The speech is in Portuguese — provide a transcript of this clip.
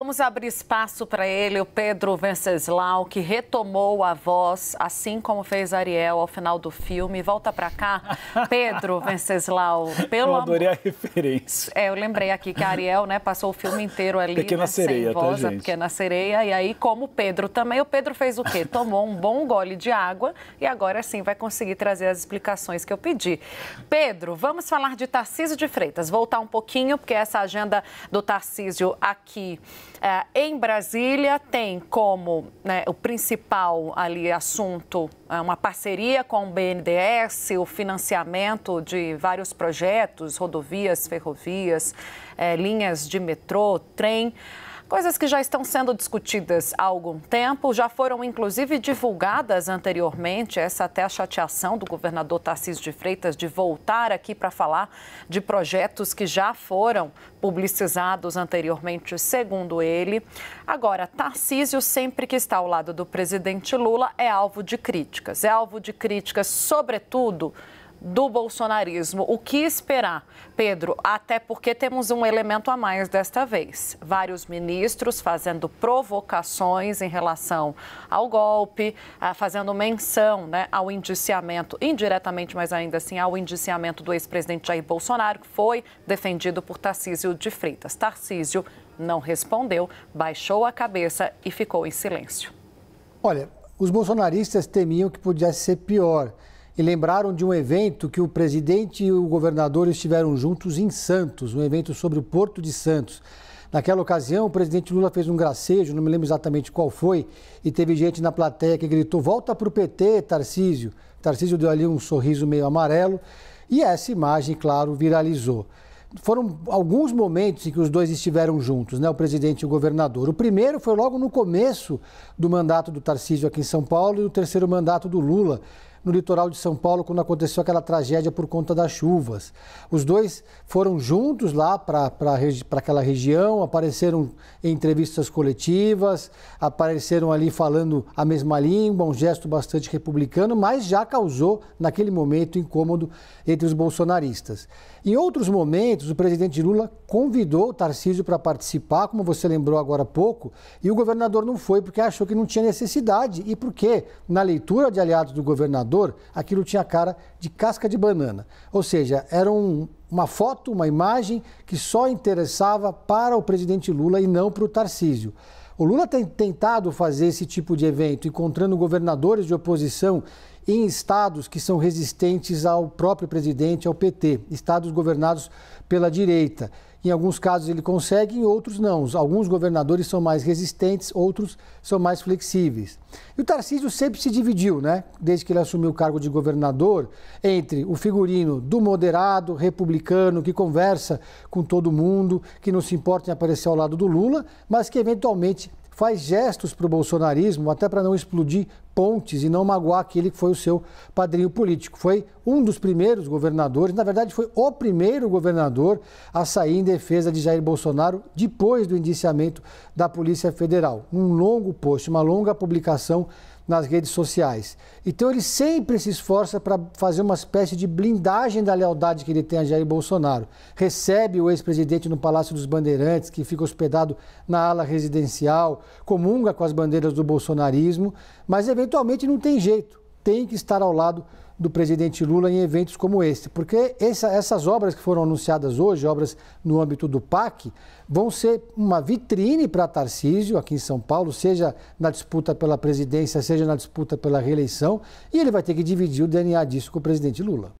Vamos abrir espaço para ele, o Pedro Venceslau, que retomou a voz, assim como fez Ariel ao final do filme. Volta para cá, Pedro Venceslau. Eu adorei a referência. Eu lembrei aqui que a Ariel, passou o filme inteiro ali, Pequena Sereia, sem voz, tá, a gente? Pequena Sereia. E aí, como o Pedro também, o Pedro fez o quê? Tomou um bom gole de água e agora sim vai conseguir trazer as explicações que eu pedi. Pedro, vamos falar de Tarcísio de Freitas. Voltar um pouquinho, porque essa agenda do Tarcísio aqui em Brasília tem como o principal ali assunto uma parceria com o BNDES, o financiamento de vários projetos, rodovias, ferrovias, linhas de metrô, trem. Coisas que já estão sendo discutidas há algum tempo, já foram inclusive divulgadas anteriormente, essa até a chateação do governador Tarcísio de Freitas de voltar aqui para falar de projetos que já foram publicizados anteriormente, segundo ele. Agora, Tarcísio, sempre que está ao lado do presidente Lula, é alvo de críticas. É alvo de críticas, sobretudo, do bolsonarismo. O que esperar, Pedro? Até porque temos um elemento a mais desta vez. Vários ministros fazendo provocações em relação ao golpe, fazendo menção ao indiciamento, indiretamente, mas ainda assim, ao indiciamento do ex-presidente Jair Bolsonaro, que foi defendido por Tarcísio de Freitas. Tarcísio não respondeu, baixou a cabeça e ficou em silêncio. Olha, os bolsonaristas temiam que pudesse ser pior. E lembraram de um evento que o presidente e o governador estiveram juntos em Santos, um evento sobre o Porto de Santos. Naquela ocasião, o presidente Lula fez um gracejo, não me lembro exatamente qual foi, e teve gente na plateia que gritou: "Volta para o PT, Tarcísio". Tarcísio deu ali um sorriso meio amarelo e essa imagem, claro, viralizou. Foram alguns momentos em que os dois estiveram juntos, o presidente e o governador. O primeiro foi logo no começo do mandato do Tarcísio aqui em São Paulo e o terceiro mandato do Lula no litoral de São Paulo, quando aconteceu aquela tragédia por conta das chuvas. Os dois foram juntos lá para aquela região, apareceram em entrevistas coletivas, apareceram ali falando a mesma língua, um gesto bastante republicano, mas já causou, naquele momento, incômodo entre os bolsonaristas. Em outros momentos, o presidente Lula convidou o Tarcísio para participar, como você lembrou agora há pouco, e o governador não foi porque achou que não tinha necessidade e porque, na leitura de aliados do governador, aquilo tinha cara de casca de banana. Ou seja, era uma foto, uma imagem que só interessava para o presidente Lula e não para o Tarcísio. O Lula tem tentado fazer esse tipo de evento, encontrando governadores de oposição em estados que são resistentes ao próprio presidente, ao PT, estados governados pela direita. Em alguns casos ele consegue, em outros não. Alguns governadores são mais resistentes, outros são mais flexíveis. E o Tarcísio sempre se dividiu, desde que ele assumiu o cargo de governador, entre o figurino do moderado, republicano, que conversa com todo mundo, que não se importa em aparecer ao lado do Lula, mas que eventualmente faz gestos para o bolsonarismo, até para não explodir pontes e não magoar aquele que foi o seu padrinho político. Foi um dos primeiros governadores, na verdade foi o primeiro governador a sair em defesa de Jair Bolsonaro depois do indiciamento da Polícia Federal. Um longo post, uma longa publicação nas redes sociais. Então ele sempre se esforça para fazer uma espécie de blindagem da lealdade que ele tem a Jair Bolsonaro. Recebe o ex-presidente no Palácio dos Bandeirantes, que fica hospedado na ala residencial, comunga com as bandeiras do bolsonarismo, mas eventualmente não tem jeito, tem que estar ao lado do presidente Lula em eventos como esse, porque essas obras que foram anunciadas hoje, obras no âmbito do PAC, vão ser uma vitrine para Tarcísio aqui em São Paulo, seja na disputa pela presidência, seja na disputa pela reeleição, e ele vai ter que dividir o DNA disso com o presidente Lula.